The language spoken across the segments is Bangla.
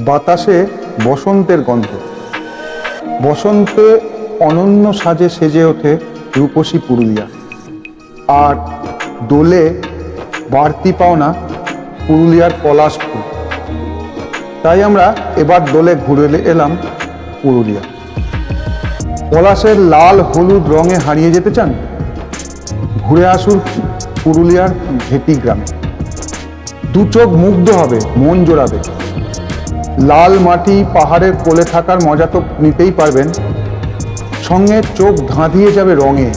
বাতাসে বসন্তের গন্ধ। বসন্তে অনন্য সাজে সেজে ওঠে রূপসী পুরুলিয়া। আর দোলে বাড়তি পাওনা পুরুলিয়ার পলাশ ফুল। তাই আমরা এবার দোলে ঘুরে এলাম পুরুলিয়া। পলাশের লাল হলুদ রঙে হারিয়ে যেতে চান? ঘুরে আসুন পুরুলিয়ার ঘেটি গ্রামে। দু চোখ মুগ্ধ হবে, মন জোড়াবে। লাল মাটি, পাহাড়ের কোলে থাকার মজা তো নিতেই পারবেন, সঙ্গে চোখ ধাঁধিয়ে যাবে রঙে।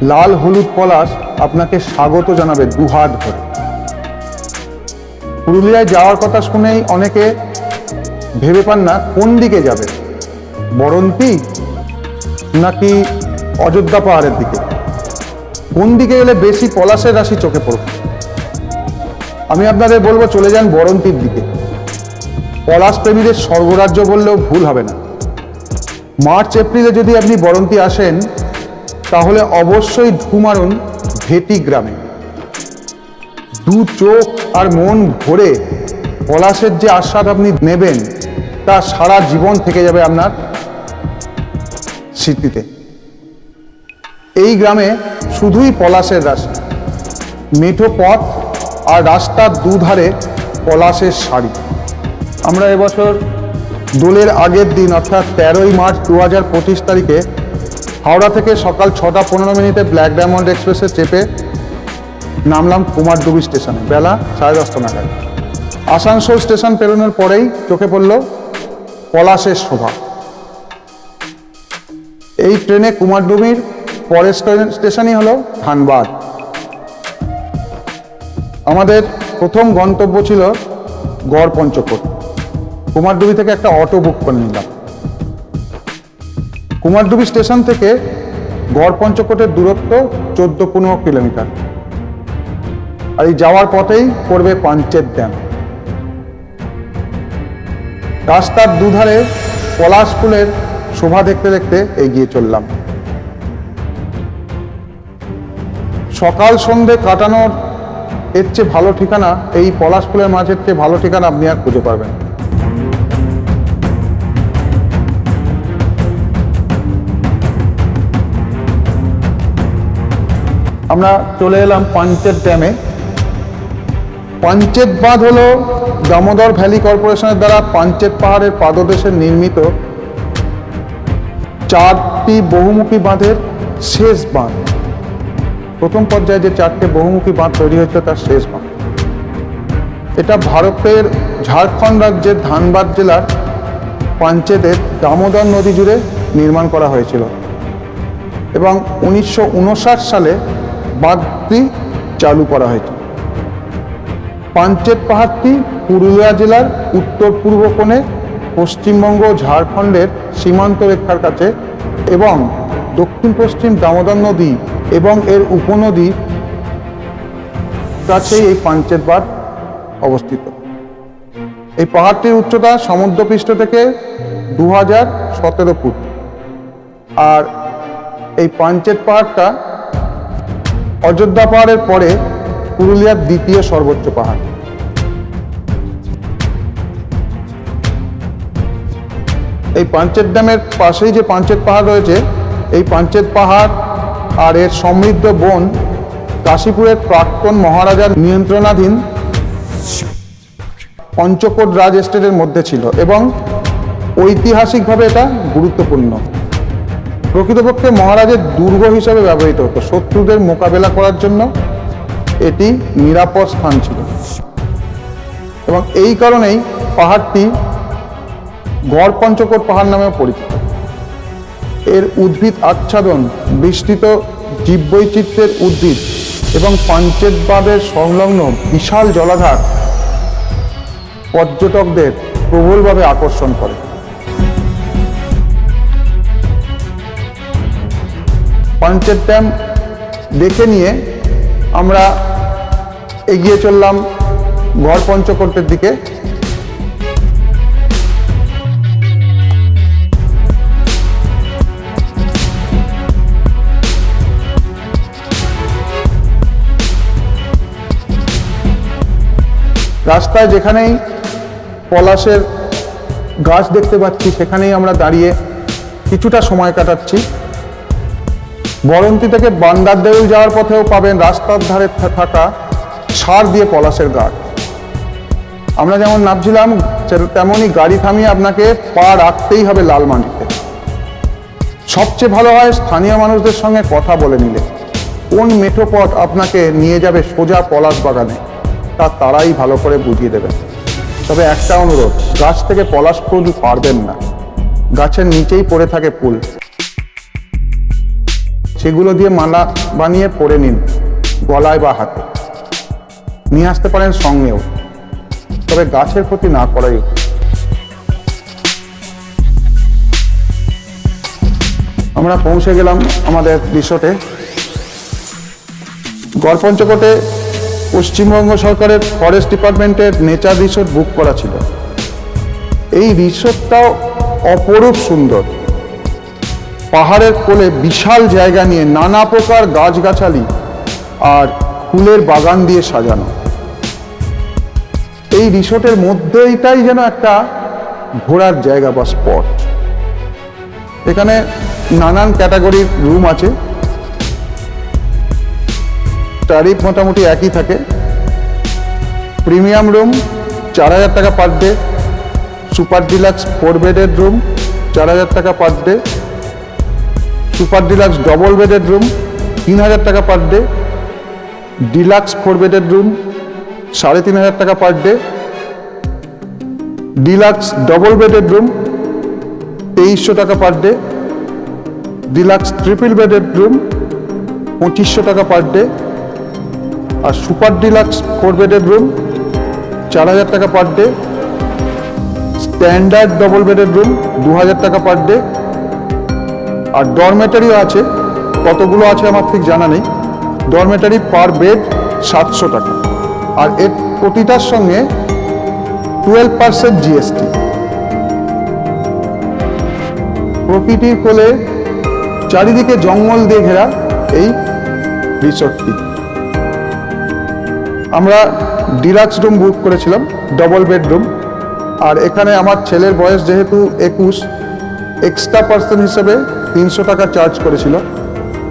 লাল হলুদ পলাশ আপনাকে স্বাগত জানাবে দুহাত ধরে। পুরুলিয়ায় যাওয়ার কথা শুনেই অনেকে ভেবে পান না কোন দিকে যাবে, বরন্তি নাকি অযোধ্যা পাহাড়ের দিকে। কোন দিকে গেলে বেশি পলাশের রাশি চোখে পড়বে? আমি আপনাদের বলবো চলে যান বরন্তির দিকে। পলাশ প্রেমীদের স্বর্গরাজ্য বললেও ভুল হবে না। মার্চ এপ্রিলে যদি আপনি বরন্তি আসেন তাহলে অবশ্যই ঢু মারুন ঘেটি গ্রামে। দু চোখ আর মন ভরে পলাশের যে আস্বাদ আপনি নেবেন তা সারা জীবন থেকে যাবে আপনার স্মৃতিতে। এই গ্রামে শুধুই পলাশের রাশি, মেঠো পথ আর রাস্তার দুধারে পলাশের সারি। আমরা এবছর দোলের আগের দিন অর্থাৎ 13ই মার্চ 2025 তারিখে হাওড়া থেকে সকাল 6:15 মিনিটে ব্ল্যাক ডায়মন্ড এক্সপ্রেসে চেপে নামলাম কুমারডুবি স্টেশনে বেলা 10:30 নাগাদ। আসানসোল স্টেশন পেরোনোর পরেই চোখে পড়ল পলাশের শোভা। এই ট্রেনে কুমারডুবির পরের স্টেশনই হলো ধানবাদ। আমাদের প্রথম গন্তব্য ছিল গড়পঞ্চকোট। কুমারডুবি থেকে একটা অটো বুক করে নিলাম। কুমারডুবি স্টেশন থেকে গড়পঞ্চকোটের দূরত্ব 14-15 কিলোমিটার। আর এই যাওয়ার পথেই পড়বে পাঞ্চেত ড্যাম। রাস্তার দুধারে পলাশ ফুলের শোভা দেখতে দেখতে এগিয়ে চললাম। সকাল সন্ধে কাটানোর এর চেয়ে ভালো ঠিকানা, এই পলাশ ফুলের মাঝের চেয়ে ভালো ঠিকানা আপনি আর খুঁজে পাবেন। আমরা চলে এলাম পাঞ্চেত ড্যামে। পাঞ্চেত বাঁধ হলো দামোদর ভ্যালি কর্পোরেশনের দ্বারা পাঞ্চেত পাহাড়ের পাদদেশে নির্মিত 4টি বহুমুখী বাঁধের শেষ বাঁধ। প্রথম পর্যায়ে যে 4টে বহুমুখী বাঁধ তৈরি হয়েছে তার শেষ বাঁধ। এটা ভারতের ঝাড়খণ্ড রাজ্যের ধানবাদ জেলার পাঞ্চেতের দামোদর নদী জুড়ে নির্মাণ করা হয়েছিল এবং 1959 সালে বাঁধটি চালু করা হয়েছিল। পাঞ্চেত পাহাড়টি পুরুলিয়া জেলার উত্তর পূর্ব কোণে পশ্চিমবঙ্গ ঝাড়খণ্ডের সীমান্ত রেখার কাছে এবং দক্ষিণ পশ্চিম দামোদর নদী এবং এর উপনদী কাছেই এই পাঞ্চেত বাঁধ অবস্থিত। এই পাহাড়টির উচ্চতা সমুদ্রপৃষ্ঠ থেকে 2017 ফুট। আর এই পাঞ্চেত পাহাড়টা অযোধ্যা পাহাড়ের পরে পুরুলিয়ার দ্বিতীয় সর্বোচ্চ পাহাড়। এই পাঞ্চেত ড্যামের পাশেই যে পাঞ্চেত পাহাড় রয়েছে, এই পাঞ্চেত পাহাড় আর এর সমৃদ্ধ বন কাশীপুরের প্রাক্তন মহারাজার নিয়ন্ত্রণাধীন পঞ্চকোট রাজ এস্টেটের মধ্যে ছিল এবং ঐতিহাসিকভাবে এটা গুরুত্বপূর্ণ। প্রকৃতপক্ষে মহারাজের দুর্গ হিসাবে ব্যবহৃত হতো। শত্রুদের মোকাবেলা করার জন্য এটি নিরাপদ স্থান ছিল এবং এই কারণেই পাহাড়টি গড়পঞ্চকোট পাহাড় নামেও পরিচিত। এর উদ্ভিদ আচ্ছাদন, বিস্তৃত জীববৈচিত্র্যের উদ্ভিদ এবং পাঞ্চেত বাঁধের সংলগ্ন বিশাল জলাধার পর্যটকদের প্রবলভাবে আকর্ষণ করে। পাঞ্চেত ড্যাম দেখে নিয়ে আমরা এগিয়ে চললাম গড়পঞ্চকোটের দিকে। রাস্তায় যেখানেই পলাশের গাছ দেখতে পাচ্ছি, সেখানেই আমরা দাঁড়িয়ে কিছুটা সময় কাটাচ্ছি। বরন্তী থেকে বান্দারদেউল যাওয়ার পথেও পাবেন রাস্তার ধারে থাকা সার দিয়ে পলাশের গাছ। আমরা যেমন নামছিলাম তেমনই গাড়ি থামিয়ে আপনাকে পা রাখতেই হবে লাল মাটিতে। সবচেয়ে ভালো হয় স্থানীয় মানুষদের সঙ্গে কথা বলে নিলে কোন মেঠো পথ আপনাকে নিয়ে যাবে সোজা পলাশ বাগানে, তা তারাই ভালো করে বুঝিয়ে দেবে। তবে একটা অনুরোধ, গাছ থেকে পলাশ ফুল পারবেন না, গাছের নিচেই পড়ে থাকে ফুল, সেগুলো দিয়ে মালা বানিয়ে পরে নিন গলায় বা হাতে, নিয়ে আসতে পারেন সঙ্গেও, তবে গাছের ক্ষতি না করাই। আমরা পৌঁছে গেলাম আমাদের রিসোর্টে। গড়পঞ্চকোটে পশ্চিমবঙ্গ সরকারের ফরেস্ট ডিপার্টমেন্টের নেচার রিসোর্ট বুক করা ছিল। এই রিসোর্টটাও অপরূপ সুন্দর, পাহাড়ের কোলে বিশাল জায়গা নিয়ে নানা প্রকার গাছগাছালি আর ফুলের বাগান দিয়ে সাজানো। এই রিসোর্টের মধ্যেইটাই যেন একটা ঘোরার জায়গা বা স্পট। এখানে নানান ক্যাটাগরির রুম আছে, ট্যারিফ মোটামুটি একই থাকে। প্রিমিয়াম রুম 4000 টাকা পার ডে, সুপার ডিলাক্স 4 বেডের রুম 4000 টাকা per day, super deluxe double বেডের রুম 3000 টাকা পার ডে, ডিলাক্স 4 বেডের রুম 3500 টাকা পার ডে, ডিলাক্স ডবল বেডের রুম 2300 টাকা পার ডে, ডিলাক্স ট্রিপল বেডের রুম 2500 টাকা পার ডে, আর সুপার ডিলাক্স 4 বেডের রুম 4000 টাকা পার ডে, স্ট্যান্ডার্ড ডবল বেডের রুম 2000 টাকা পার ডে। আর ডরমেটারিও আছে, কতগুলো আছে আমার ঠিক জানা নেই। ডরমেটারি পার বেড 700 টাকা, আর এর প্রতিটার সঙ্গে 12% জিএসটি। প্রকৃতির কোলে চারিদিকে জঙ্গল দিয়ে ঘেরা এই রিসোর্টটি। আমরা ডিলাক্স রুম বুক করেছিলাম, ডবল বেডরুম। আর এখানে আমার ছেলের বয়স যেহেতু 21, এক্সট্রা পার্সন হিসেবে 300 টাকা চার্জ করেছিল।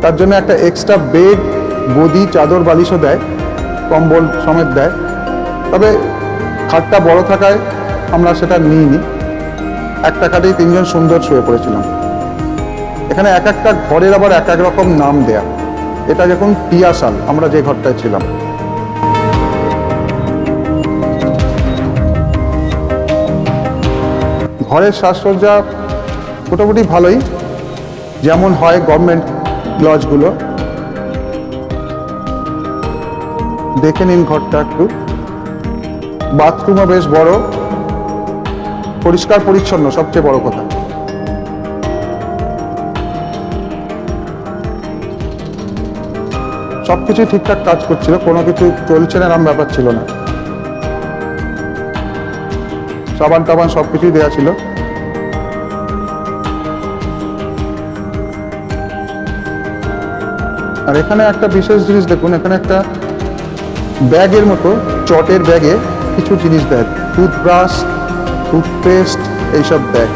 তার জন্য একটা এক্সট্রা বেড, গদি, চাদর, বালিশও দেয়, কম্বল সমেত দেয়। তবে খাটটা বড় থাকায় আমরা সেটা নিইনি, একটা খাটেই 3 জন সুন্দর শুয়ে পড়েছিলাম। এখানে এক একটা ঘরের আবার এক এক রকম নাম দেয়া। এটা যখন টিয়াশাল, আমরা যে ঘরটায় ছিলাম। ঘরের সাজসজ্জা মোটামুটি ভালোই, যেমন হয় গভর্নমেন্ট লজগুলো। দেখে নিন ঘরটা একটু। বাথরুমও বেশ বড়, পরিষ্কার পরিচ্ছন্ন, সবচেয়ে বড় কথা। সবকিছু ঠিকঠাক কাজ করছিল, কোনো কিছু চলছে না এরকম ব্যাপার ছিল না। সাবান টাবান সবকিছুই দেওয়া ছিল। আর এখানে একটা বিশেষ জিনিস দেখুন, এখানে একটা ব্যাগের মতো, চটের ব্যাগে কিছু জিনিস দেয়, টুথব্রাশ, টুথপেস্ট, এইসব ব্যাগ।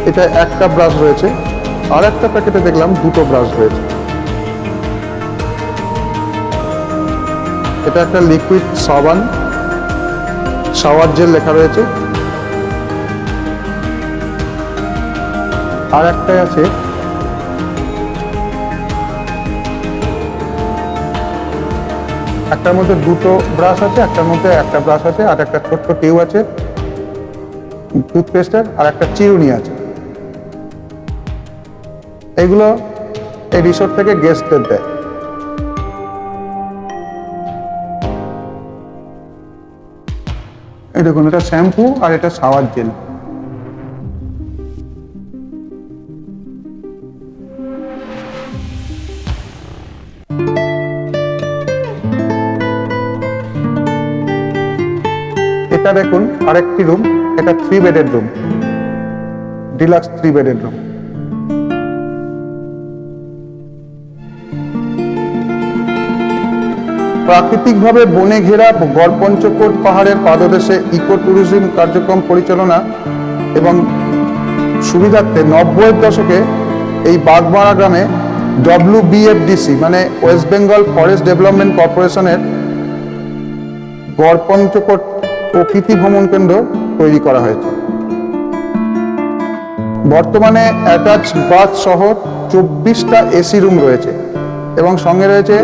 এটা একটা ব্রাশ রয়েছে, আর একটা প্যাকেটে দেখলাম 2টো ব্রাশ রয়েছে। এটা একটা লিকুইড সাবান, শাওয়ার জেল লেখা রয়েছে। আর একটাই আছে একটার মধ্যে 2টো ব্রাশ আছে, একটার মধ্যে একটা ব্রাশ আছে, আর একটা ছোট্ট টিউব আছে টুথপেস্টের, আর একটা চিরুনি আছে। এগুলো এই রিসোর্ট থেকে গেস্টদের দেয়। এই দেখুন, এটা শ্যাম্পু আর এটা শাওয়ার জেল। এটা দেখুন আরেকটি রুম, এটা 3 বেডের রুম, ডিলাক্স 3 বেডের রুম। প্রাকৃতিকভাবে বনে ঘেরা গড়পঞ্চকোট পাহাড়ের পাদদেশে ইকো ট্যুরিজম কার্যক্রম পরিচালনা এবং সুবিধার্থে 90-এর দশকে এই বাগমারা গ্রামে WBFDC মানে ওয়েস্ট বেঙ্গল ফরেস্ট ডেভেলপমেন্ট কর্পোরেশনের গড়পঞ্চকোট প্রকৃতি ভ্রমণ কেন্দ্র তৈরি করা হয়েছে। বর্তমানে অ্যাটাচ বাথ সহ 24টা এসি রুম রয়েছে এবং সঙ্গে রয়েছে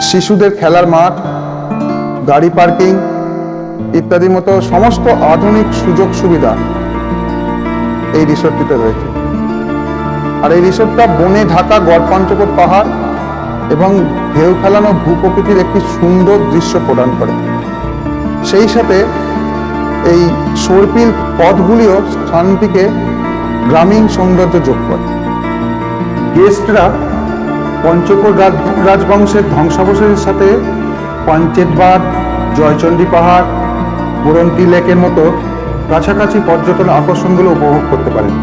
শিশুদের খেলার মাঠ, গাড়ি পার্কিং ইত্যাদি মতো সমস্ত আধুনিক সুযোগ সুবিধা এই রিসোর্টটিতে রয়েছে। আর এই রিসোর্টটা বনে ঢাকা গড়পঞ্চকোট পাহাড় এবং ঢেউ খেলানো ভূপ্রকৃতির একটি সুন্দর দৃশ্য প্রদান করে। সেই সাথে এই সর্পিল পথগুলিও স্থানটিকে গ্রামীণ সৌন্দর্য যোগ করে। গেস্টরা পঞ্চকোট রাজবংশের ধ্বংসাবশেষের সাথে পাঞ্চেত বাঁধ, জয়চণ্ডী পাহাড়, বোরন্তি লেকের মতো কাছাকাছি পর্যটন আকর্ষণগুলো উপভোগ করতে পারেন।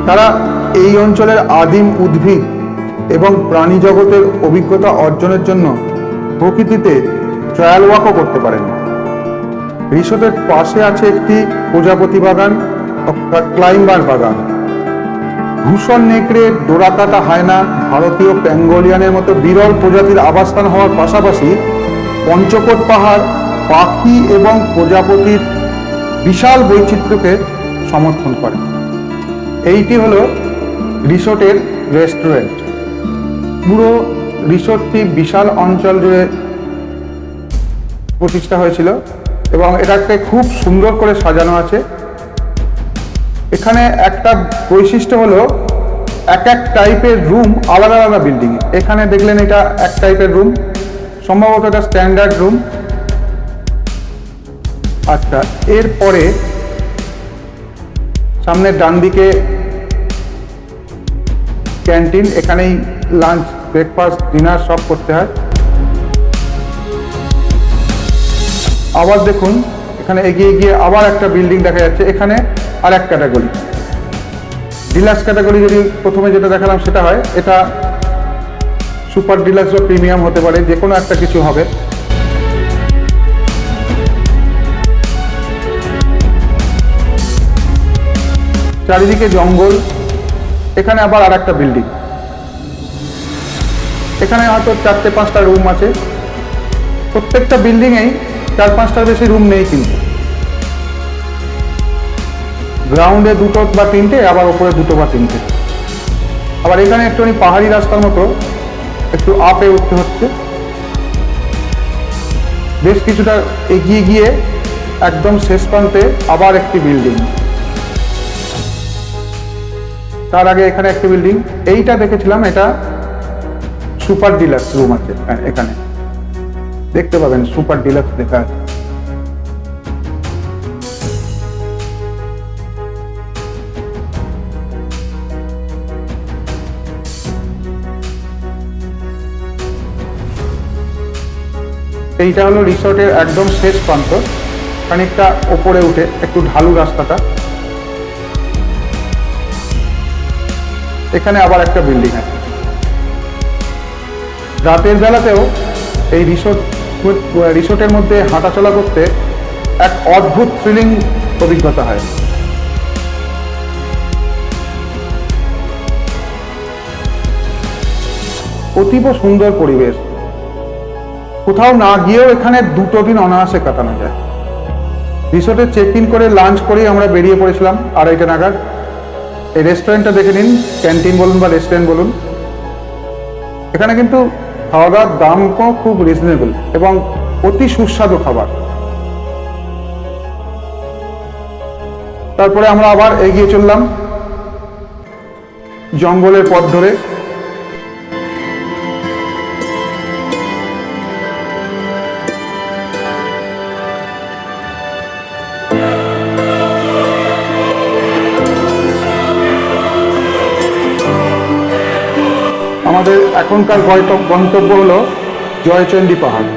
তারা এই অঞ্চলের আদিম উদ্ভিদ এবং প্রাণী জগতের অভিজ্ঞতা অর্জনের জন্য প্রকৃতিতে ট্রায়াল ওয়াকও করতে পারেন। রিসোর্টের পাশে আছে একটি প্রজাপতি বাগান, ক্লাইম্বার বাগান। ভূষণ নেকড়ে, ডোরাকাটা হায়না, ভারতীয় প্যাঙ্গোলিয়ানের মতো বিরল প্রজাতির আবাসস্থান হওয়ার পাশাপাশি পঞ্চকোট পাহাড় পাখি এবং প্রজাপতির বিশাল বৈচিত্র্যকে সমর্থন করে। এইটি হলো রিসোর্টের রেস্টুরেন্ট। পুরো রিসোর্টটি বিশাল অঞ্চল জুড়ে প্রতিষ্ঠা হয়েছিল এবং এটাকে খুব সুন্দর করে সাজানো আছে। এখানে একটা বৈশিষ্ট্য হলো এক এক টাইপের রুম আলাদা আলাদা বিল্ডিং। এখানে দেখলেন এটা এক টাইপের রুম, সম্ভবত এটা স্ট্যান্ডার্ড রুম। আচ্ছা, এরপরে সামনের ডান দিকে ক্যান্টিন, এখানেই লাঞ্চ, ব্রেকফাস্ট, ডিনার সব করতে হয়। আবার দেখুন এখানে এগিয়ে গিয়ে আবার একটা বিল্ডিং দেখা যাচ্ছে। এখানে আর এক ক্যাটাগরি, ডিলাক্স ক্যাটাগরি। যদি প্রথমে যেটা দেখালাম সেটা হয়, এটা সুপার ডিলাক্স বা প্রিমিয়াম হতে পারে, যে কোনো একটা কিছু হবে। চারিদিকে জঙ্গল। এখানে আবার আর একটা বিল্ডিং, এখানে হয়তো 4-5টা রুম আছে। প্রত্যেকটা বিল্ডিংয়েই 4-5টার বেশি রুম নেই, কিন্তু গ্রাউন্ডে 2টো বা 3টে, আবার উপরে 2টো বা 3টে। আবার এখানে একটুখানি পাহাড়ি রাস্তার মতো একটু আপে উঠতে হচ্ছে। বেশ কিছুটা এগিয়ে গিয়ে একদম শেষ প্রান্তে আবার একটি বিল্ডিং, তার আগে এখানে একটি বিল্ডিং। এইটা দেখেছিলাম, এটা সুপার ডিলাক্স রুম আছে। এখানে দেখতে পাবেন সুপার ডিলাক্স লেখা আছে। এইটা হলো রিসোর্টের একদম শেষ প্রান্ত, খানিকটা ওপরে উঠে একটু ঢালু রাস্তাটা। এখানে আবার একটা বিল্ডিং আছে। রাতের বেলাতেও এই রিসোর্টের মধ্যে হাঁটাচলা করতে এক অদ্ভুত থ্রিলিং অভিজ্ঞতা হয়। অতীব সুন্দর পরিবেশ, কোথাও না গিয়েও এখানে 2টো দিন অনায়াসে কাটানো যায়। রিসোর্টে চেক ইন করে লাঞ্চ করেই আমরা বেরিয়ে পড়েছিলাম 2:30 নাগাদ। এই রেস্টুরেন্টটা দেখে নিন, ক্যান্টিন বলুন বা রেস্টুরেন্ট বলুন। এখানে কিন্তু খাওয়া দাওয়ার দামও খুব রিজনেবল এবং অতি সুস্বাদু খাবার। তারপরে আমরা আবার এগিয়ে চললাম জঙ্গলের পথ ধরে। আমাদের এখনকার গন্তব্য হলো জয়চণ্ডী পাহাড়।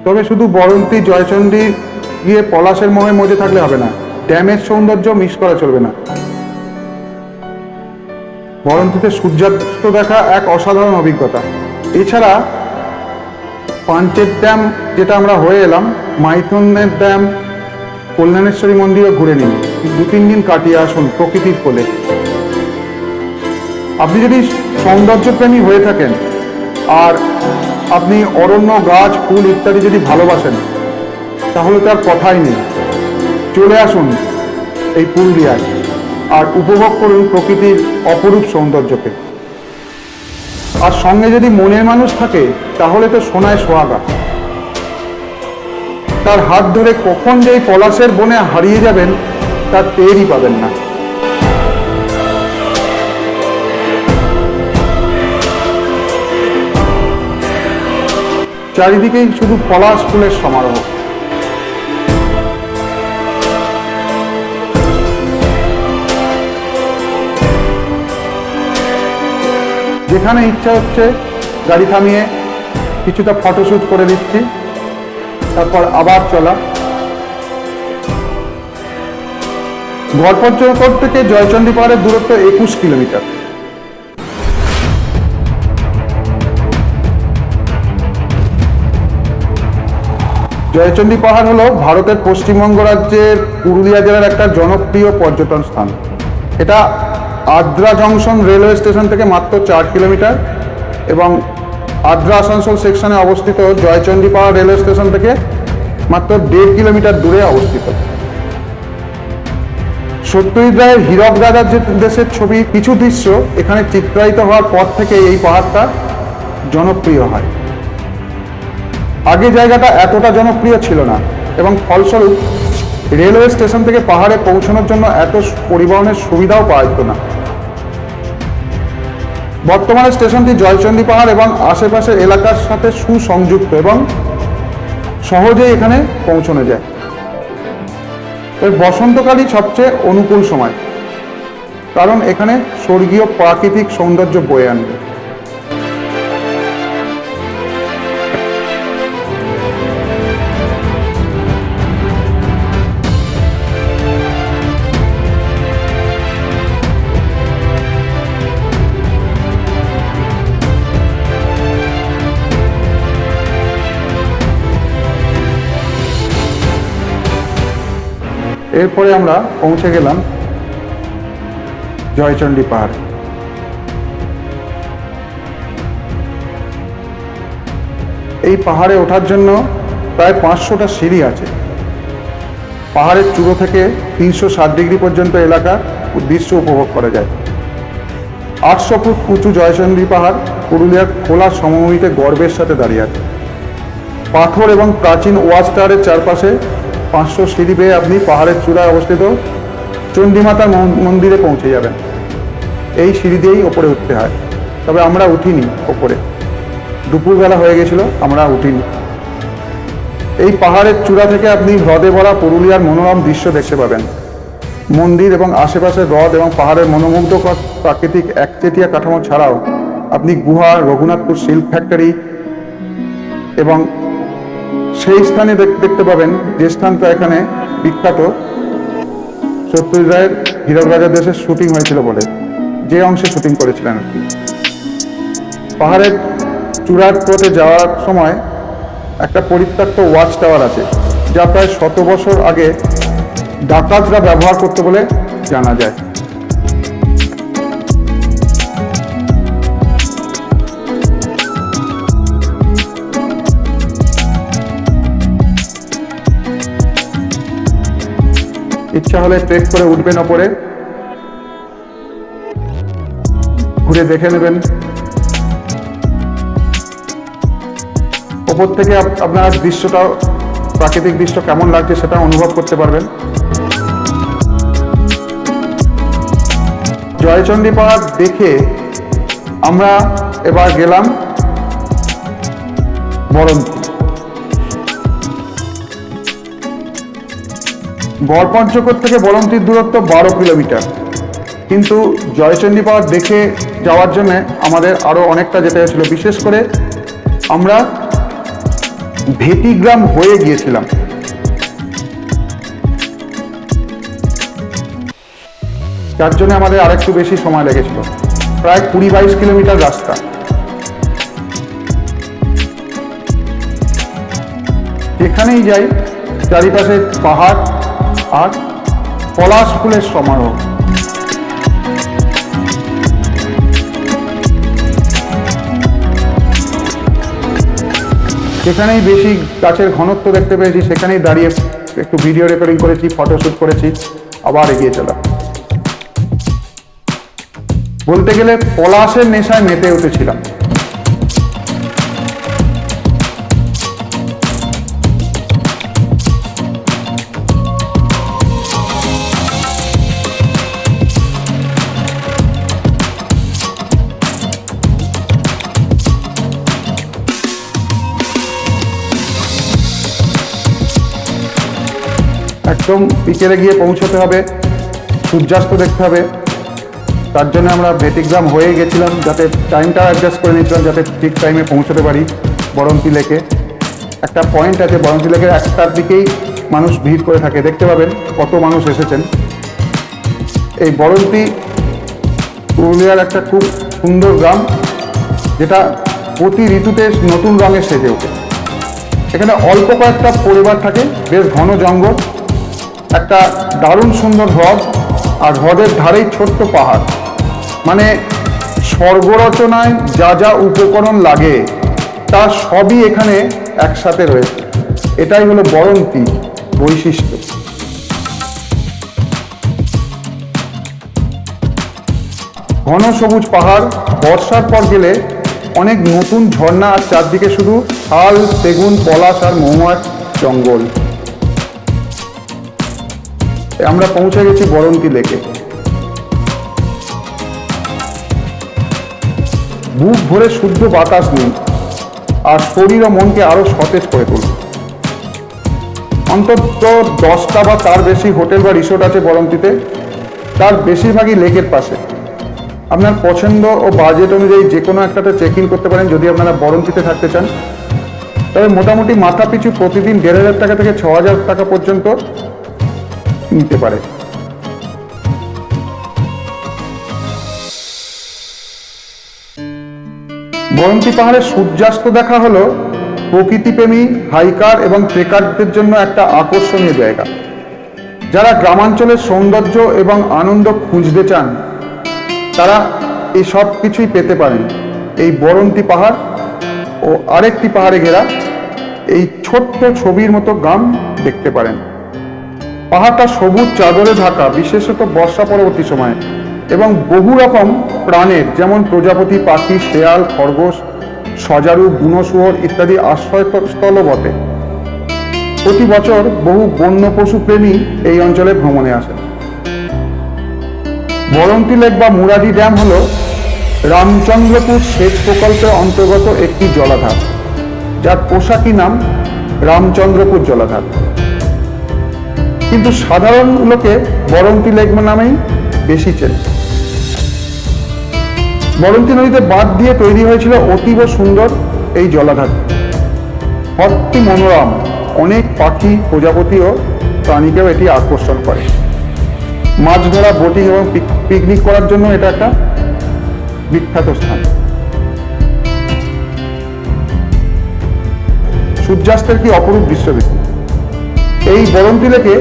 তবে শুধু বরন্তি জয়চণ্ডী গিয়ে পলাশের মোহে মজে থাকলে হবে না, ড্যামের সৌন্দর্য মিস করা চলবে না। বরন্তিতে সূর্যাস্ত দেখা এক অসাধারণ অভিজ্ঞতা। এছাড়া পাঞ্চেত ড্যাম যেটা আমরা হয়ে এলাম, মাইথনের ড্যাম, কল্যাণেশ্বরী মন্দিরও ঘুরে নিন, 2-3 দিন কাটিয়ে আসুন প্রকৃতির কোলে। আপনি যদি সৌন্দর্যপ্রেমী হয়ে থাকেন আর আপনি অরণ্য, গাছ, ফুল ইত্যাদি যদি ভালোবাসেন, তাহলে তার কথাই নেই। চলে আসুন এই পুরুলিয়ায় আর উপভোগ করুন প্রকৃতির অপরূপ সৌন্দর্যকে। আর সঙ্গে যদি মনের মানুষ থাকে, তাহলে তো সোনায় সোহাগা। তার হাত ধরে কখন যে এই পলাশের বনে হারিয়ে যাবেন, তার টেরই পাবেন না। চারিদিকেই শুধু পলাশ ফুলের সমারোহ। যেখানে ইচ্ছা হচ্ছে গাড়ি থামিয়ে কিছুটা ফটোশ্যুট করে দিচ্ছি, তারপর আবার চলা। গড়পঞ্চকোট থেকে জয়চণ্ডী পাহাড়ের দূরত্ব 21 কিলোমিটার। জয়চণ্ডী পাহাড় হলো ভারতের পশ্চিমবঙ্গ রাজ্যের পুরুলিয়া জেলার একটা জনপ্রিয় পর্যটন স্থান। এটা আদ্রা জংশন রেলওয়ে স্টেশন থেকে মাত্র 4 কিলোমিটার এবং আদ্রা আসানসোল সেকশনে অবস্থিত জয়চণ্ডী পাহাড় রেলওয়ে স্টেশন থেকে মাত্র 1.5 কিলোমিটার দূরে অবস্থিত। সত্যজিৎ রায়ের হীরক রাজার যে দেশের ছবি কিছু দৃশ্য এখানে চিত্রায়িত হওয়ার পর থেকে এই পাহাড়টা জনপ্রিয় হয়। আগে জায়গাটা এতটা জনপ্রিয় ছিল না এবং ফলস্বরূপ রেলওয়ে স্টেশন থেকে পাহাড়ে পৌঁছানোর জন্য এত পরিবহনের সুবিধাও পাওয়া যেত না। বর্তমানে স্টেশনটি জয়চণ্ডী পাহাড় এবং আশেপাশের এলাকার সাথে সুসংযুক্ত এবং সহজেই এখানে পৌঁছানো যায়। বসন্তকালই সবচেয়ে অনুকূল সময়, কারণ এখানে স্বর্গীয় প্রাকৃতিক সৌন্দর্য বয়ে আনবে। এরপরে আমরা পৌঁছে গেলাম জয়চণ্ডী পাহাড়। এই পাহাড়ে ওঠার জন্য প্রায় 500টা সিঁড়ি আছে। পাহাড়ের চূড়ো থেকে 360 ডিগ্রি পর্যন্ত এলাকার দৃশ্য উপভোগ করা যায়। 800 ফুট উঁচু জয়চণ্ডী পাহাড় পুরুলিয়ার খোলা সমভূমিতে গর্বের সাথে দাঁড়িয়ে আছে। পাথর এবং প্রাচীন ওয়াচ টাওয়ারের চারপাশে 500 সিঁড়ি বেয়ে আপনি পাহাড়ের চূড়ায় অবস্থিত চণ্ডীমাতার মন্দিরে পৌঁছে যাবেন। এই সিঁড়ি দিয়েই ওপরে উঠতে হয়, তবে আমরা উঠিনি ওপরে, দুপুরবেলা হয়ে গেছিল, আমরা উঠিনি। এই পাহাড়ের চূড়া থেকে আপনি হ্রদে ভরা পুরুলিয়ার মনোরম দৃশ্য দেখতে পাবেন। মন্দির এবং আশেপাশের হ্রদ এবং পাহাড়ের মনোমুগ্ধকর প্রাকৃতিক একচেটিয়া কাঠামো ছাড়াও আপনি গুহা, রঘুনাথপুর সিল্ক ফ্যাক্টরি এবং সেই স্থানে দেখতে পাবেন যে স্থানটা এখানে বিখ্যাত সত্যজিৎ রায়ের হীরক রাজার দেশের শুটিং হয়েছিল বলে, যে অংশে শুটিং করেছিলেন আর কি। পাহাড়ের চূড়ার পথে যাওয়ার সময় একটা পরিত্যক্ত ওয়াচ টাওয়ার আছে, যা প্রায় 100 বছর আগে ডাকাতরা ব্যবহার করতে বলে জানা যায়। ইচ্ছা হলে ট্রেক করে উঠবেন ওপরে, ঘুরে দেখে নেবেন। ওপর থেকে আপনার দৃশ্যটা, প্রাকৃতিক দৃশ্য কেমন লাগছে সেটা অনুভব করতে পারবেন। জয়চণ্ডী পাহাড় দেখে আমরা এবার গেলাম বরন্তী। গড়পঞ্চকোট থেকে বরন্তীর দূরত্ব 12 কিলোমিটার, কিন্তু জয়চণ্ডী পাহাড় দেখে যাওয়ার জন্য আমাদের আরো অনেকটা যেতে হয়েছিল। বিশেষ করে আমরা ভেটিগ্রাম হয়ে গিয়েছিলাম। যার জন্য আমাদের আরেকটু বেশি সময় লেগেছিল, প্রায় 20-22 কিলোমিটার রাস্তা। যেখানেই যাই চারিপাশে পাহাড় আর পলাশ ফুলের সমারোহ। যেখানেই বেশি গাছের ঘনত্ব দেখতে পেয়েছি সেখানেই দাঁড়িয়ে একটু ভিডিও রেকর্ডিং করেছি, ফটোশ্যুট করেছি, আবার এগিয়ে চলা। বলতে গেলে পলাশের নেশায় মেতে উঠেছিলাম। একদম বিকেলে গিয়ে পৌঁছতে হবে, সূর্যাস্ত দেখতে হবে। তার জন্য আমরা ভেটিগ্রাম হয়ে গেছিলাম, যাতে টাইমটা অ্যাডজাস্ট করে নিয়েছিলাম যাতে ঠিক টাইমে পৌঁছতে পারি বরন্তী লেকে। একটা পয়েন্ট আছে বরন্তী লেকের একটার দিকেই মানুষ ভিড় করে থাকে, দেখতে পাবেন কত মানুষ এসেছেন। এই বরন্তী পুরুলিয়ার একটা খুব সুন্দর গ্রাম, যেটা প্রতি ঋতুতে নতুন রঙে সেজে ওঠে। এখানে অল্প কয়েকটা পরিবার থাকে, বেশ ঘন জঙ্গল, একটা দারুণ সুন্দর হ্রদ, আর হ্রদের ধারেই ছোট্ট পাহাড়। মানে স্বর্গ রচনায় যা যা উপকরণ লাগে তা সবই এখানে একসাথে রয়েছে। এটাই হলো বরন্তী বৈশিষ্ট্য। ঘন সবুজ পাহাড়, বর্ষার পর গেলে অনেক নতুন ঝর্ণা, আর চারদিকে শুধু শাল, সেগুন, পলাশ আর মহুয়ার জঙ্গল। আমরা পৌঁছে গেছি বরন্তী লেকে। বুক ভরে শুদ্ধ বাতাস নিন আর শরীর ও মনকে আরো সতেজ করে তুলুন। অন্তত 10টা বা তার বেশি হোটেল বা রিসোর্ট আছে বরন্তীতে, তার বেশিরভাগই লেকের পাশে। আপনার পছন্দ ও বাজেট অনুযায়ী যে কোনো একটাতে চেক ইন করতে পারেন যদি আপনারা বরন্তীতে থাকতে চান। তবে মোটামুটি মাথা পিছু প্রতিদিন 1,500 টাকা থেকে 6,000 টাকা পর্যন্ত নিতে পারে। বরন্তী পাহাড়ের সূর্যাস্ত দেখা হলো প্রকৃতিপ্রেমী হাইকার এবং ট্রেকারদের জন্য একটা আকর্ষণীয় জায়গা। যারা গ্রামাঞ্চলের সৌন্দর্য এবং আনন্দ খুঁজতে চান তারা এই সব কিছুই পেতে পারেন এই বরন্তী পাহাড় ও আরেকটি পাহাড়ে ঘেরা এই ছোট্ট ছবির মতো গ্রাম দেখতে পারেন। পাহাড়টা সবুজ চাদরে ঢাকা, বিশেষত বর্ষা পরবর্তী সময়ে, এবং বহু রকম প্রাণের যেমন প্রজাপতি, পাখি, শেয়াল, খরগোশ, সজারু, বুনো শুয়োর ইত্যাদি আশ্রয়স্থলও বটে। প্রতি বছর বহু বন্য পশু প্রেমী এই অঞ্চলে ভ্রমণে আসেন। বরন্তী লেক বা মুরাদি ড্যাম হল রামচন্দ্রপুর সেচ প্রকল্পের অন্তর্গত একটি জলাধার, যার পোশাকি নাম রামচন্দ্রপুর জলাধার। কিন্তু সাধারণ লোকে বরন্তী লেক নামেই বেশি চেনে। বরন্তী নদীতে বাঁধ দিয়ে তৈরি হয়েছিল অতীব সুন্দর এই জলাধার। হ্রদটি মনোরম, অনেক পাখি, প্রজাপতি ও প্রাণীকেও এটি আকর্ষণ করে। মাছ ধরা, বোটিং এবং পিকনিক করার জন্য এটা একটা বিখ্যাত স্থান। সূর্যাস্তের কি অপরূপ দৃশ্য দেখুন। এই বরন্তী লেকে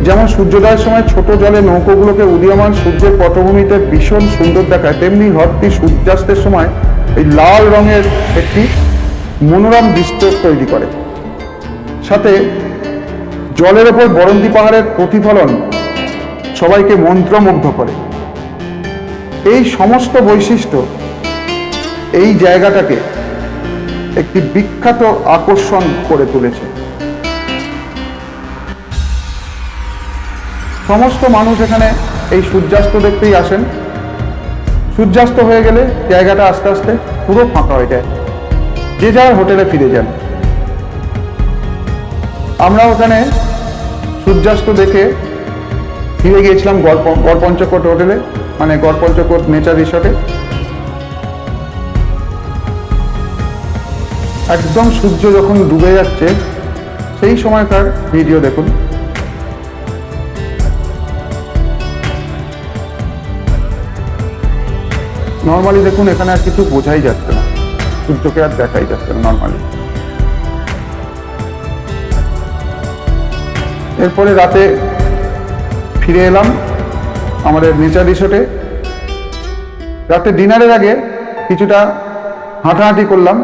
যেমন সূর্যোদয়ের সময় ছোট জলে নৌকোগুলোকে উদীয়মান সূর্যের পটভূমিতে ভীষণ সুন্দর দেখায়, তেমনি হ্রদটি সূর্যাস্তের সময় এই লাল রঙের একটি মনোরম দৃশ্য তৈরি করে। সাথে জলের ওপর বরন্তী পাহাড়ের প্রতিফলন সবাইকে মন্ত্রমুগ্ধ করে। এই সমস্ত বৈশিষ্ট্য এই জায়গাটাকে একটি বিখ্যাত আকর্ষণ করে তুলেছে। সমস্ত মানুষ এখানে এই সূর্যাস্ত দেখতেই আসেন। সূর্যাস্ত হয়ে গেলে জায়গাটা আস্তে আস্তে পুরো ফাঁকা হয়ে যায়, যে যার হোটেলে ফিরে যান। আমরা ওখানে সূর্যাস্ত দেখে ফিরে গিয়েছিলাম গড়পঞ্চকোট হোটেলে, মানে গড়পঞ্চকোট নেচার রিসোর্টে। একদম সূর্য যখন ডুবে যাচ্ছে সেই সময়কার ভিডিও দেখুন। নর্মালি দেখুন এখানে আর কিছু বোঝাই যাচ্ছে না, সূর্যকে আর দেখাই যাচ্ছে না নর্মালি। এরপরে রাতে ফিরে এলাম আমাদের নেচার রিসোর্টে। রাতে ডিনারের আগে কিছুটা হাঁটাহাঁটি করলাম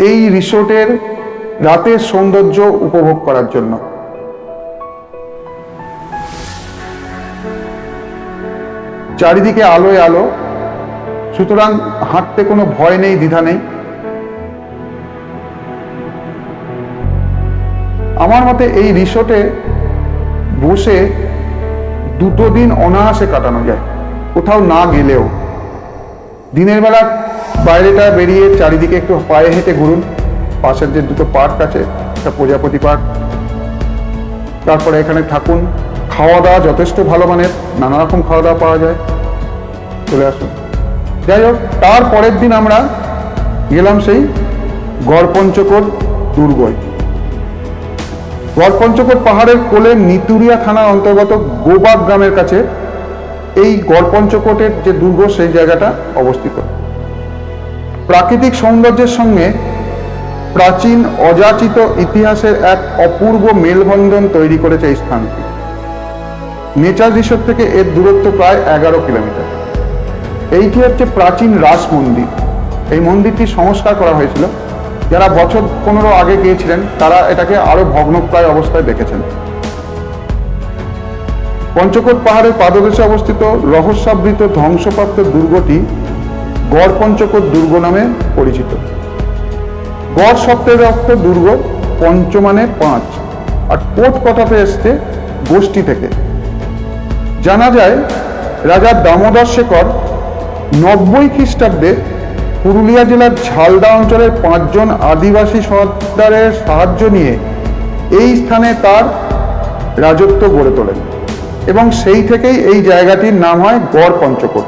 এই রিসোর্টের রাতের সৌন্দর্য উপভোগ করার জন্য। চারিদিকে আলোয় আলো, সুতরাং হাঁটতে কোনো ভয় নেই, দ্বিধা নেই। আমার মতে এই রিসোর্টে বসে 2 দিন অনায়াসে কাটানো যায়, কোথাও না গেলেও। দিনের বেলা বাইরেটা বেরিয়ে চারিদিকে একটু পায়ে হেঁটে ঘুরুন। পাশের যে 2টো পার্ক আছে, একটা প্রজাপতি পার্ক, তারপরে এখানে থাকুন। খাওয়া দাওয়া যথেষ্ট ভালো মানের, নানা রকম খাওয়া দাওয়া পাওয়া যায়, চলে আসুন। যাই হোক, তার পরের দিন আমরা গেলাম সেই গড়পঞ্চকোট দুর্গয়। গড়পঞ্চকোট পাহাড়ের কোলে নিতুরিয়া থানার অন্তর্গত গোবাগ গ্রামের কাছে এই গড়পঞ্চকোটের যে দুর্গ, সেই জায়গাটা অবস্থিত। প্রাকৃতিক সৌন্দর্যের সঙ্গে প্রাচীন অযাচিত ইতিহাসের এক অপূর্ব মেলবন্ধন তৈরি করেছে এই স্থানটি। নেচার রিসোর্ট থেকে এর দূরত্ব প্রায় 11 কিলোমিটার। এইটি হচ্ছে প্রাচীন রাস মন্দির। এই মন্দিরটি সংস্কার করা হয়েছিল। যারা বছর 15 আগে গিয়েছিলেন তারা এটাকে আরো ভগ্নপ্রায় অবস্থায় দেখেছেন। পঞ্চকোট পাহাড়ের পাদদেশে অবস্থিত রহস্যাবৃত ধ্বংসপ্রাপ্ত দুর্গটি গড়পঞ্চকোট দুর্গ নামে পরিচিত। গড় শব্দের অর্থ দুর্গ, পঞ্চ মানে 5, আর কোট কথাতে এসছে গোষ্ঠী থেকে। জানা যায় রাজা দামোদর শেখর 90 খ্রিস্টাব্দে পুরুলিয়া জেলার ঝালদা অঞ্চলের 5 জন আদিবাসী সর্দারের সাহায্য নিয়ে এই স্থানে তার রাজত্ব গড়ে তোলেন এবং সেই থেকেই এই জায়গাটির নাম হয় গড়পঞ্চকোট।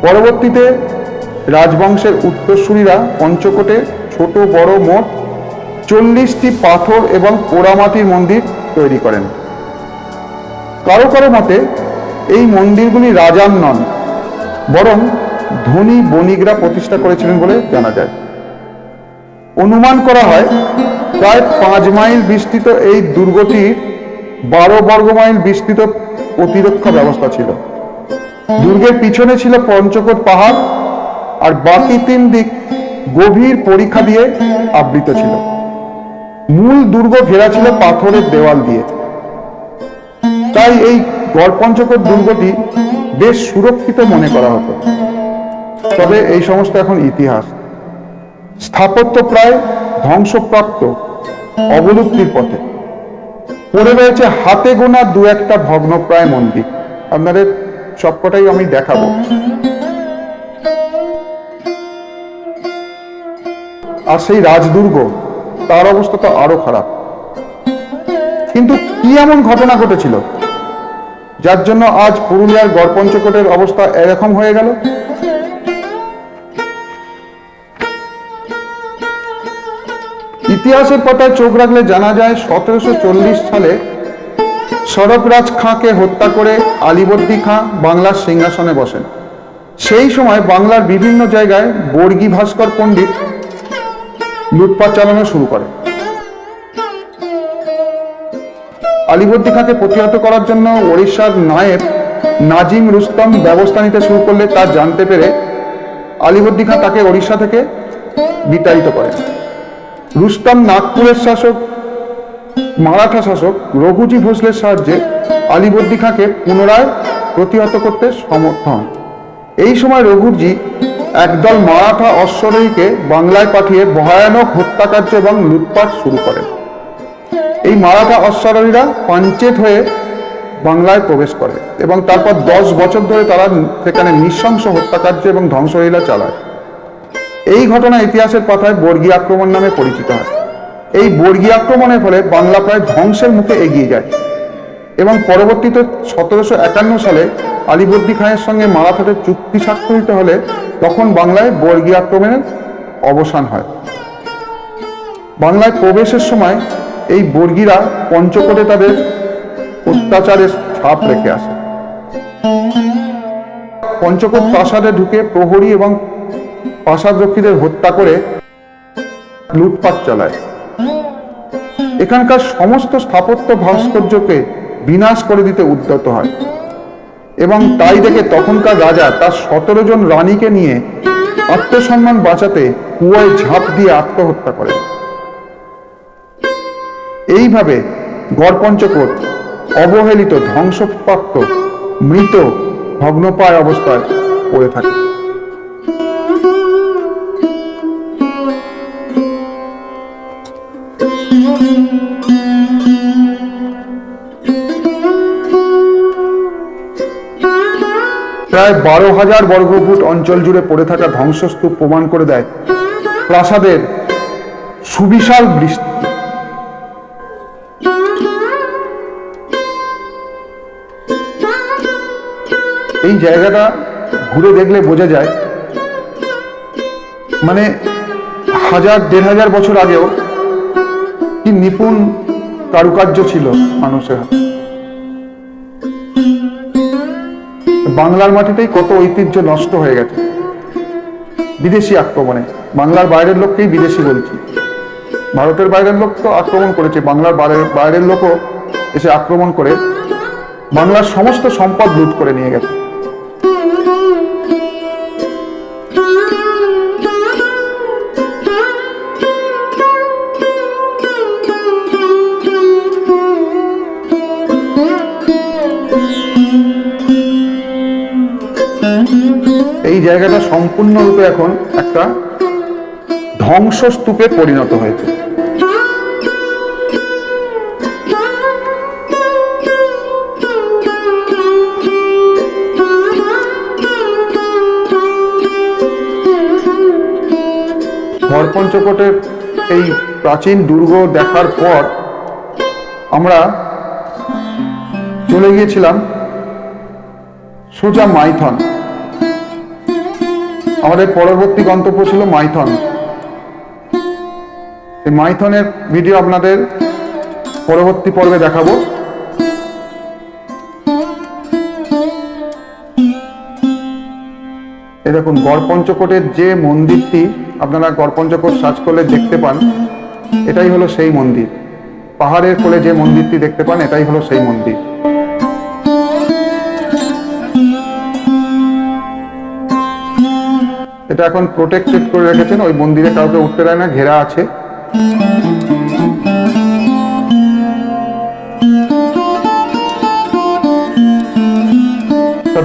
পরবর্তীতে রাজবংশের উত্তরসূরিরা পঞ্চকোটে ছোট বড় মোট 40টি পাথর এবং পোড়ামাটির মন্দির তৈরি করেন। কারো কারো মতে এই মন্দিরগুলি রাজার নন, বরং ধনী বণিকরা প্রতিষ্ঠা করেছিলেন বলে জানা যায়। অনুমান করা হয় প্রায় 5 মাইল বিস্তৃত এই দুর্গটির 12 বর্গ মাইল বিস্তৃত প্রতিরক্ষা ব্যবস্থা ছিল। দুর্গের পিছনে ছিল পঞ্চকোট পাহাড়, আর বাকি 3 দিক গভীর পরিখা দিয়ে আবৃত ছিল। মূল দুর্গ ঘেরা ছিল পাথরের দেওয়াল দিয়ে। তাই এই গড়পঞ্চকোট দুর্গটি বেশ সুরক্ষিত মনে করা হতো। তবে এই সমস্ত এখন ইতিহাস। স্থাপত্য প্রায় ধ্বংসপ্রাপ্ত, অবলুপ্তির পথে। পড়ে রয়েছে হাতে গোনা 2-1টা ভগ্নপ্রায় মন্দির। আপনাদের সবকটাই আমি দেখাবো। আর সেই রাজদুর্গ, তার অবস্থা তো আরো খারাপ। কিন্তু কি এমন ঘটনা ঘটেছিল যার জন্য আজ পুরুলিয়ার গড়পঞ্চকোটের অবস্থা এরকম হয়ে গেল? ইতিহাসের পাতায় চোখ রাখলে জানা যায় 1740 সালে সড়করাজ খাঁকে হত্যা করে আলীবর্দী খাঁ বাংলার সিংহাসনে বসেন। সেই সময় বাংলার বিভিন্ন জায়গায় বর্গী ভাস্কর পণ্ডিত লুটপাট চালানো শুরু করে। আলীবর্দী খাঁকে প্রতিহত করার জন্য ওড়িশার নায়েব নাজিম রুস্তম ব্যবস্থা নিতে শুরু করলে তা জানতে পেরে আলীবর্দী খাঁ তাকে ওড়িশা থেকে বিতাড়িত করেন। রুস্তম নাগপুরের শাসক মারাঠা শাসক রঘুজি ভোসলের সাহায্যে আলীবর্দী খাঁকে পুনরায় প্রতিহত করতে সমর্থ হন। এই সময় রঘুজি একদল মারাঠা অশ্বারোহীকে বাংলায় পাঠিয়ে ভয়ানক হত্যাকার্য এবং লুটপাট শুরু করেন। এই মারাঠা অশ্বারোহীরা পাঞ্চেত হয়ে বাংলায় প্রবেশ করে এবং তারপর 10 বছর ধরে তারা সেখানে নৃশংস হত্যাকার্য এবং ধ্বংসলীলা চালায়। এই ঘটনা ইতিহাসের পাতায় বর্গী আক্রমণ নামে পরিচিত হয়। এই বর্গী আক্রমণের ফলে বাংলা প্রায় ধ্বংসের মুখে এগিয়ে যায় এবং পরবর্তীতে 1751 সালে আলীবর্দী খাঁয়ের সঙ্গে মারাঠাদের চুক্তি স্বাক্ষরিত হলে তখন বাংলায় বর্গী আক্রমণের অবসান হয়। বাংলায় প্রবেশের সময় এই বর্গীরা পঞ্চকোটে তাদের অত্যাচারের ছাপ রেখে আসে। পঞ্চকোট প্রাসাদে ঢুকে প্রহরী এবং প্রাসাদরক্ষীদের হত্যা করে লুটপাট চালায়। এখানকার সমস্ত স্থাপত্য ভাস্কর্যকে বিনাশ করে দিতে উদ্যত হয় এবং তাই দেখে তখনকার রাজা তার 17 জন রানীকে নিয়ে আত্মসম্মান বাঁচাতে কুয়োয় ঝাঁপ দিয়ে আত্মহত্যা করেন। এইভাবে গড়পঞ্চকোট অবহেলিত, ধ্বংসপ্রাপ্ত, মৃত, ভগ্নপ্রায় অবস্থায় পড়ে থাকে। প্রায় 12,000 বর্গফুট অঞ্চল জুড়ে পড়ে থাকা ধ্বংসস্তূপ প্রমাণ করে দেয় প্রাসাদের সুবিশাল বিস্তৃতি। এই জায়গাটা ঘুরে দেখলে বোঝা যায় মানে 1000-1500 বছর আগেও কি নিপুণ কারুকার্য ছিল মানুষের হাতে। বাংলার মাটিতেই কত ঐতিহ্য নষ্ট হয়ে গেছে বিদেশি আক্রমণে। বাংলার বাইরের লোককেই বিদেশি বলছি, ভারতের বাইরের লোক তো আক্রমণ করেছে, বাংলার বাইরের লোকও এসে আক্রমণ করে বাংলার সমস্ত সম্পদ লুট করে নিয়ে গেছে। এই জায়গাটা সম্পূর্ণরূপে এখন একটা ধ্বংসস্তূপে পরিণত হয়েছে। গড়পঞ্চকোটের এই প্রাচীন দুর্গ দেখার পর আমরা চলে গিয়েছিলাম সোজা মাইথন। আমাদের পরবর্তী গন্তব্য ছিল মাইথন। এই মাইথনের ভিডিও আপনাদের পরবর্তী পর্বে দেখাবো। এই দেখুন গড়পঞ্চকোটের যে মন্দিরটি আপনারা গড়পঞ্চকোট সার্চ করলে দেখতে পান, এটাই হলো সেই মন্দির। পাহাড়ের কোলে যে মন্দিরটি দেখতে পান এটাই হলো সেই মন্দির। এটা এখন প্রোটেক্টেড করে রেখেছেন, ওই মন্দিরে কাউকে উঠতে দেয় না, ঘেরা আছে।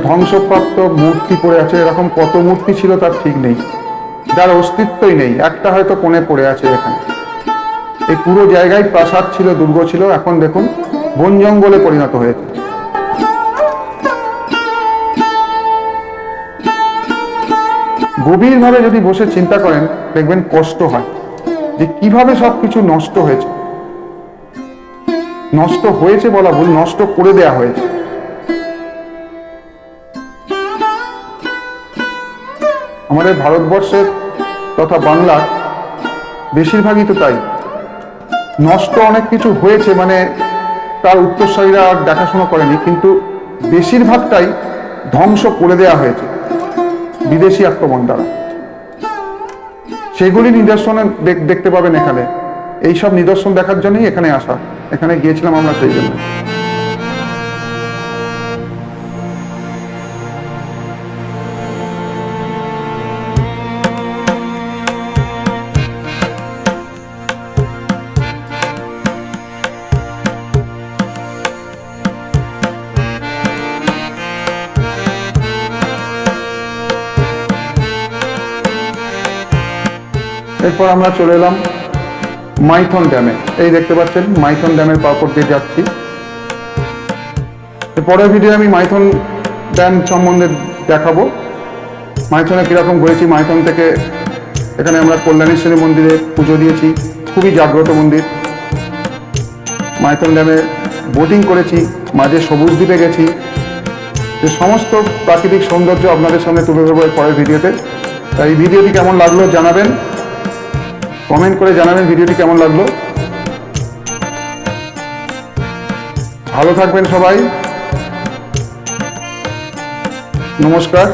ধ্বংসপ্রাপ্ত মূর্তি পড়ে আছে, এরকম কত মূর্তি ছিল তার ঠিক নেই, যার অস্তিত্বই নেই। একটা হয়তো কোণে পড়ে আছে এখানে। এই পুরো জায়গায় প্রাসাদ ছিল, দুর্গ ছিল, এখন দেখুন বন জঙ্গলে পরিণত হয়েছে। গভীরভাবে যদি বসে চিন্তা করেন দেখবেন কষ্ট হয় যে কিভাবে সবকিছু নষ্ট হয়েছে। নষ্ট হয়েছে বলা ভুল, নষ্ট করে দেয়া হয়েছে। আমাদের ভারতবর্ষের তথা বাংলার বেশিরভাগই তো তাই। নষ্ট অনেক কিছু হয়েছে, মানে তার উত্তরসূরিরা আর দেখাশোনা করেনি, কিন্তু বেশিরভাগটাই ধ্বংস করে দেয়া হয়েছে বিদেশি আক্রমণ দ্বারা। সেগুলি নিদর্শন দেখতে পাবেন এখানে। এইসব নিদর্শন দেখার জন্যই এখানে আসা। এখানে গিয়েছিলাম আমরা সেই জন্য। এরপর আমরা চলে এলাম মাইথন ড্যামে। এই দেখতে পাচ্ছেন মাইথন ড্যামের পাপড় দিয়ে যাচ্ছি। পরের ভিডিও আমি মাইথন ড্যাম সম্বন্ধে দেখাবো, মাইথনে কিরকম ঘুরেছি। মাইথন থেকে এখানে আমরা কল্যাণেশ্বরী মন্দিরে পুজো দিয়েছি, খুবই জাগ্রত মন্দির। মাইথন ড্যামে বোটিং করেছি, মাঝে সবুজ দ্বীপে গেছি। যে সমস্ত প্রাকৃতিক সৌন্দর্য আপনাদের সামনে তুলে ধরবো পরের ভিডিওতে। তাই এই ভিডিওটি কেমন লাগলো জানাবেন, কমেন্ট করে জানাবেন ভিডিওটি কেমন লাগলো। ভালো থাকবেন সবাই, নমস্কার।